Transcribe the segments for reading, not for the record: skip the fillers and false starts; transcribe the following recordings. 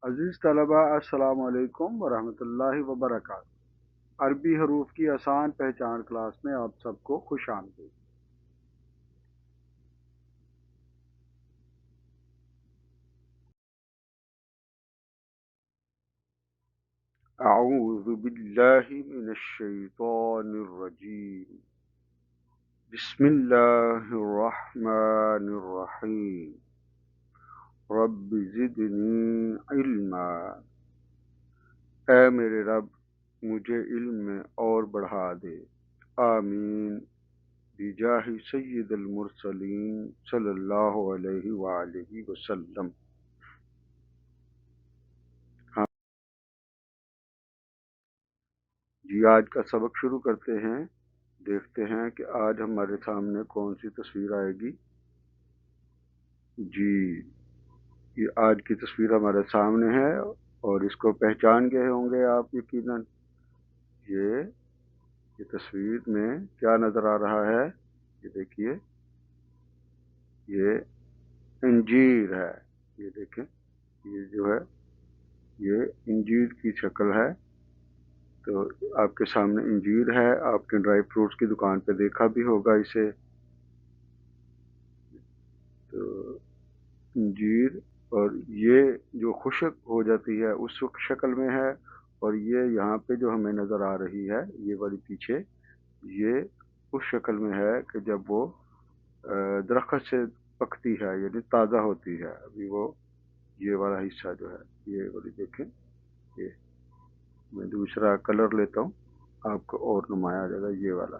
عزیز طلبہ السلام علیکم ورحمۃ اللہ وبرکاتہ۔ عربی حروف کی آسان پہچان کلاس میں آپ سب کو خوش آمدید۔ اعوذ باللہ من الشیطان الرجیم، بسم اللہ الرحمن الرحیم، رب زدنی علما، اے میرے رب مجھے علم میں اور بڑھا دے، آمین، بجاہ سید المرسلین صلی اللہ علیہ وآلہ وسلم۔ ہاں جی، آج کا سبق شروع کرتے ہیں۔ دیکھتے ہیں کہ آج ہمارے سامنے کون سی تصویر آئے گی۔ جی، یہ آج کی تصویر ہمارے سامنے ہے اور اس کو پہچان گئے ہوں گے آپ یقیناً۔ یہ تصویر میں کیا نظر آ رہا ہے؟ یہ دیکھیے، یہ انجیر ہے۔ یہ دیکھیں، یہ جو ہے یہ انجیر کی شکل ہے۔ تو آپ کے سامنے انجیر ہے، آپ نے ڈرائی فروٹس کی دکان پہ دیکھا بھی ہوگا اسے۔ تو انجیر، اور یہ جو خشک ہو جاتی ہے اس شکل میں ہے، اور یہ یہاں پہ جو ہمیں نظر آ رہی ہے یہ والی پیچھے، یہ اس شکل میں ہے کہ جب وہ درخت سے پکتی ہے، یعنی تازہ ہوتی ہے۔ ابھی وہ یہ والا حصہ جو ہے، یہ والی دیکھیں، یہ میں دوسرا کلر لیتا ہوں آپ کو اور نمایاں آ جائے گا۔ یہ والا،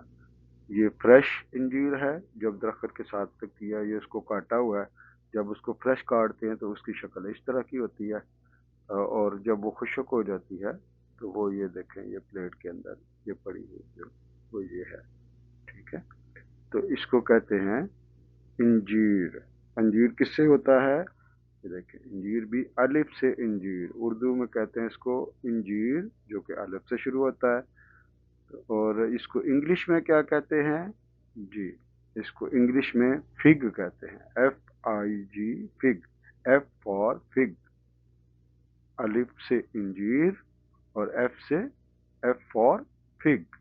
یہ فریش انجیر ہے، جب درخت کے ساتھ پکتی ہے۔ یہ اس کو کاٹا ہوا ہے، جب اس کو فریش کاٹتے ہیں تو اس کی شکل اس طرح کی ہوتی ہے، اور جب وہ خشک ہو جاتی ہے تو وہ یہ دیکھیں، یہ پلیٹ کے اندر یہ پڑی ہوئی جو وہ یہ ہے، ٹھیک ہے۔ تو اس کو کہتے ہیں انجیر۔ انجیر کس سے ہوتا ہے؟ یہ دیکھیں، انجیر بھی الف سے انجیر، اردو میں کہتے ہیں اس کو انجیر، جو کہ الف سے شروع ہوتا ہے۔ اور اس کو انگلش میں کیا کہتے ہیں؟ جی، اس کو انگلش میں فگ کہتے ہیں، FIG، fig, F for fig, الف سے انجیر اور F سے F for fig,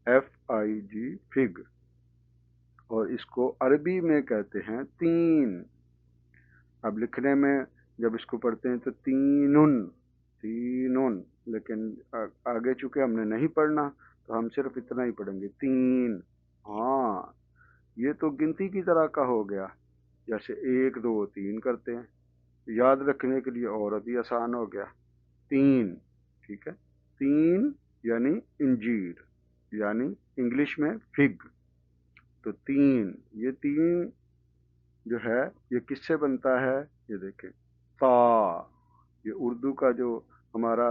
FIG، fig. اور اس کو عربی میں کہتے ہیں تین۔ اب لکھنے میں جب اس کو پڑھتے ہیں تو تینن، تینن، لیکن آگے چونکہ ہم نے نہیں پڑھنا تو ہم صرف اتنا ہی پڑھیں گے، تین۔ ہاں، یہ تو گنتی کی طرح کا ہو گیا، جیسے ایک دو تین کرتے ہیں، یاد رکھنے کے لیے اور ابھی آسان ہو گیا، تین، ٹھیک ہے۔ تین یعنی انجیر، یعنی انگلش میں فگ۔ تو تین، یہ تین جو ہے یہ کس سے بنتا ہے؟ یہ دیکھیں، تا، یہ اردو کا جو ہمارا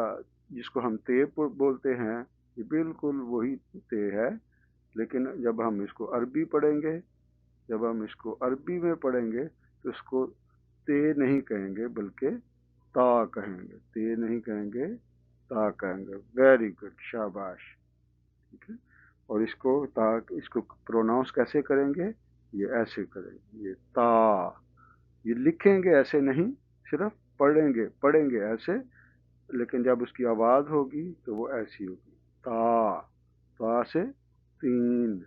جس کو ہم تے بولتے ہیں، یہ بالکل وہی تے ہے، لیکن جب ہم اس کو عربی پڑھیں گے، جب ہم اس کو عربی میں پڑھیں گے تو اس کو تے نہیں کہیں گے بلکہ تا کہیں گے، تے نہیں کہیں گے، تا کہیں گے۔ ویری گڈ، شاباش، ٹھیک ہے۔ اور اس کو تا، اس کو پروناؤنس کیسے کریں گے؟ یہ ایسے کریں گے، یہ تا، یہ لکھیں گے ایسے نہیں، صرف پڑھیں گے ایسے، لیکن جب اس کی آواز ہوگی تو وہ ایسی ہوگی، تا، تا سے تین،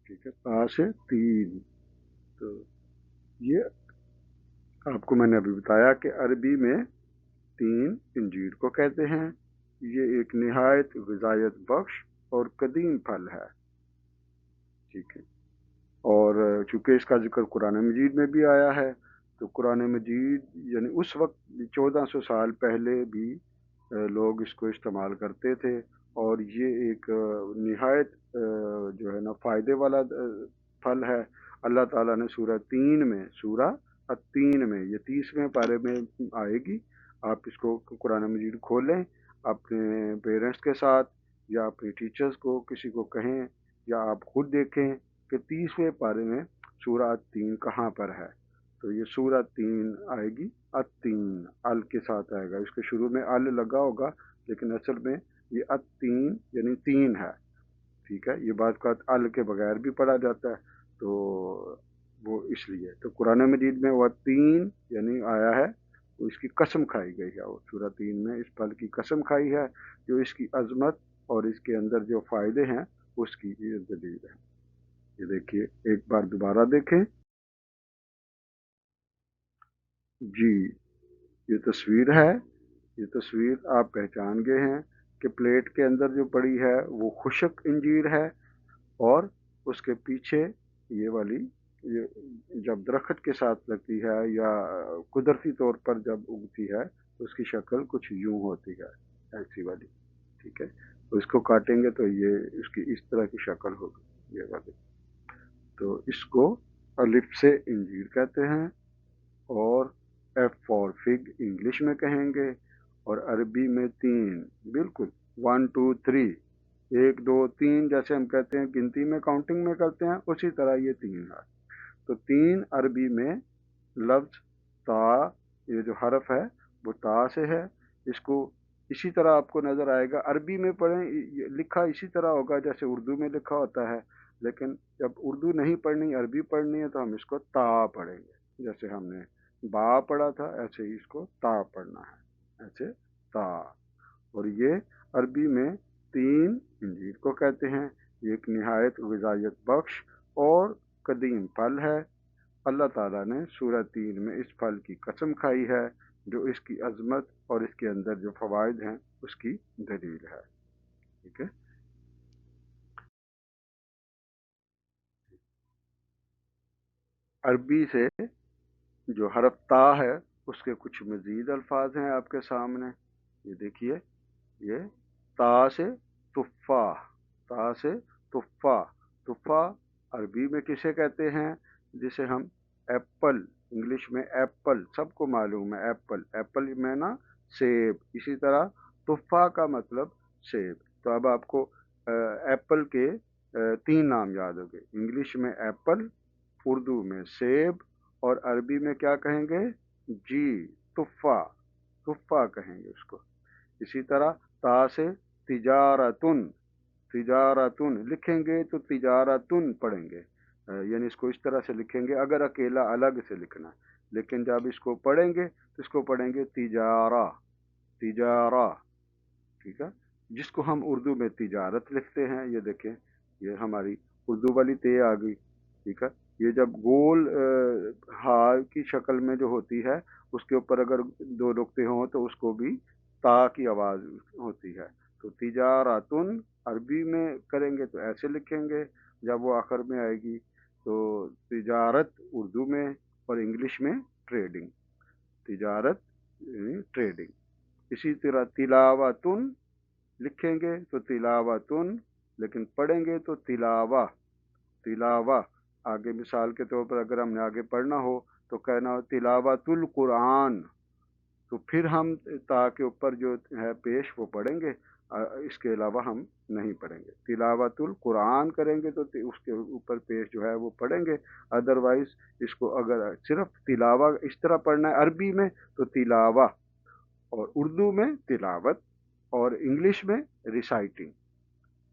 ٹھیک ہے، تا سے تین۔ تو یہ آپ کو میں نے ابھی بتایا کہ عربی میں تین انجیر کو کہتے ہیں۔ یہ ایک نہایت غذائیت بخش اور قدیم پھل ہے، ٹھیک ہے۔ اور چونکہ اس کا ذکر قرآن مجید میں بھی آیا ہے، تو قرآن مجید یعنی اس وقت 1400 سال پہلے بھی لوگ اس کو استعمال کرتے تھے، اور یہ ایک نہایت جو ہے نا فائدے والا پھل ہے۔ اللہ تعالیٰ نے سورہ تین میں، سورہ التین میں، یہ 30ویں پارے میں آئے گی، آپ اس کو قرآن مجید کھولیں، اپنے پیرنٹس کے ساتھ یا اپنے ٹیچرز کو کسی کو کہیں، یا آپ خود دیکھیں کہ 30ویں پارے میں سورہ التین کہاں پر ہے۔ تو یہ سورہ تین آئے گی، التین، ال کے ساتھ آئے گا، اس کے شروع میں ال لگا ہوگا، لیکن اصل میں یہ التین یعنی تین ہے، ٹھیک ہے۔ یہ بعض کا ال کے بغیر بھی پڑھا جاتا ہے، تو وہ اس لیے تو قرآن مجید میں وہ تین یعنی آیا ہے तो इसकी कसम खाई गई है, और सूरह 3 में इस फल की कसम खाई है, जो इसकी अजमत और इसके अंदर जो फ़ायदे हैं उसकी ये दलील है। ये देखिए, एक बार दोबारा देखें जी, ये तस्वीर है। ये तस्वीर आप पहचान गए हैं कि प्लेट के अंदर जो पड़ी है वो खुशक इंजीर है, और उसके पीछे ये वाली, ये जब दरख्त के साथ लगती है या कुदरती तौर पर जब उगती है तो उसकी शक्ल कुछ यूं होती है, ऐसी वाली, ठीक है। तो इसको काटेंगे तो ये इसकी इस तरह की शक्ल होगी, ये वाली। तो इसको अलिफ से इंजीर कहते हैं, और एफ फॉर फिग इंग्लिश में कहेंगे, और अरबी में तीन, बिल्कुल 1 2 3, 1 2 3 जैसे हम कहते हैं गिनती में, काउंटिंग में करते हैं, उसी तरह ये तीन है। तो तीन अरबी में लफ्ज ता, ये जो हरफ है वो ता से है। इसको इसी तरह आपको नज़र आएगा, अरबी में पढ़ें लिखा इसी तरह होगा जैसे उर्दू में लिखा होता है, लेकिन जब उर्दू नहीं पढ़नी, अरबी पढ़नी है, तो हम इसको ता पढ़ेंगे। जैसे हमने बा पढ़ा था, ऐसे ही इसको ता पढ़ना है, ऐसे ता। और ये अरबी में तीन इंजीर को कहते हैं। ये एक निहायत ग़िज़ायत बख्श और कदीम फल है। अल्लाह ताला ने सूरह 3 में इस फल की कसम खाई है, जो इसकी अजमत और इसके अंदर जो फ़वाइद हैं उसकी दलील है, ठीक है। अरबी से जो हरफ ता है उसके कुछ मज़ीद अल्फाज हैं आपके सामने, ये देखिए। ये ता से तुफ़ा, ता से तुफ़ा। तुफ़ा अरबी में किसे कहते हैं? जिसे हम एप्पल, इंग्लिश में एप्पल, सबको मालूम है एप्पल, एप्पल में ना सेब, इसी तरह तुफ़ा का मतलब सेब। तो अब आपको एप्पल के तीन नाम याद हो गए, इंग्लिश में एप्पल, उर्दू में सेब, और अरबी में क्या कहेंगे? जी, तुफ़ा, तुफ़ा कहेंगे उसको। इसी तरह ता से तिजारतुन, तिजारतुन लिखेंगे तो तिजारतुन पढ़ेंगे, यानी इसको इस तरह से लिखेंगे अगर अकेला अलग से लिखना, लेकिन जब इसको पढ़ेंगे तो इसको पढ़ेंगे तिजारा, तिजारा, ठीक है। जिसको हम उर्दू में तिजारत लिखते हैं, ये देखें, ये हमारी उर्दू वाली ते आ गई, ठीक है। ये जब गोल हा की शक्ल में जो होती है, उसके ऊपर अगर दो नुक्ते हों तो उसको भी ता की आवाज़ होती है। तो तिजारतुन अरबी में करेंगे तो ऐसे लिखेंगे, जब वो आखिर में आएगी तो तिजारत उर्दू में, और इंग्लिश में ट्रेडिंग, तिजारत ट्रेडिंग। इसी तरह तिलावतुन लिखेंगे तो तिलावतुन, लेकिन पढ़ेंगे तो तिलावा, तिलावा। आगे मिसाल के तौर पर अगर हमने आगे पढ़ना हो तो कहना हो तिलावतुल कुरान, तो फिर हम ता के ऊपर जो है पेश वो पढ़ेंगे, इसके अलावा हम नहीं पढ़ेंगे। तिलावतुल कुरान करेंगे तो उसके ऊपर पेश जो है वो पढ़ेंगे, अदरवाइज इसको अगर सिर्फ तिलावा इस तरह पढ़ना है अरबी में तो तिलावा, और उर्दू में तिलावत, और इंग्लिश में रिसाइटिंग।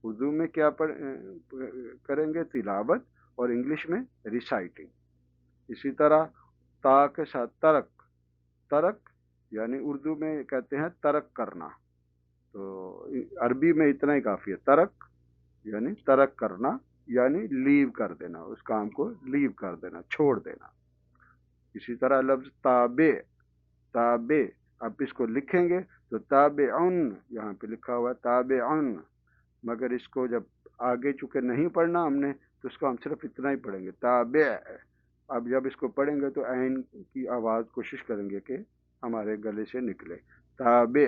उर्दू में क्या करेंगे? तिलावत, और इंग्लिश में रिसाइटिंग। इसी तरह ता के साथ तरक, तरक यानी उर्दू में कहते हैं तरक करना, तो अरबी में इतना ही काफ़ी है, तरक यानी तरक करना, यानी लीव कर देना, उस काम को लीव कर देना, छोड़ देना। इसी तरह लफ्ज़ ताबे, ताबे, आप इसको लिखेंगे तो ताबेउन, यहाँ पे लिखा हुआ है ताबेउन, मगर इसको जब आगे चूँकि नहीं पढ़ना हमने तो इसको हम सिर्फ इतना ही पढ़ेंगे ताबे। अब जब इसको पढ़ेंगे तो ऐन की आवाज़ कोशिश करेंगे कि हमारे गले से निकले, ताबे।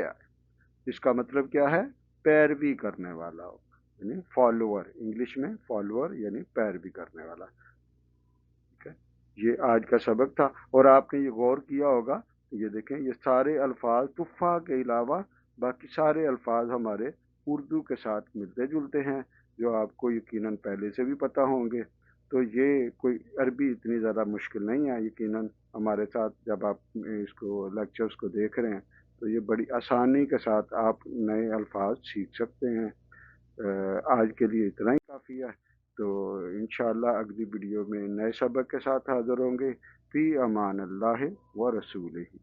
इसका मतलब क्या है? पैरवी करने वाला हो, यानी फॉलोअर, इंग्लिश में फॉलोअर यानी पैरवी करने वाला, ठीक है। ये आज का सबक था, और आपने ये गौर किया होगा, ये देखें, ये सारे अल्फाज तुफ़ा के अलावा बाकी सारे अल्फाज हमारे उर्दू के साथ मिलते जुलते हैं, जो आपको यकीनन पहले से भी पता होंगे। तो ये कोई अरबी इतनी ज़्यादा मुश्किल नहीं है, यकीनन हमारे साथ जब आप इसको लेक्चर्स को देख रहे हैं तो ये बड़ी आसानी के साथ आप नए अल्फाज सीख सकते हैं। आज के लिए इतना ही काफ़ी है। तो इंशाअल्लाह अगली वीडियो में नए सबक के साथ हाज़िर होंगे। फ़ी अमान अल्लाह व रसूलिही।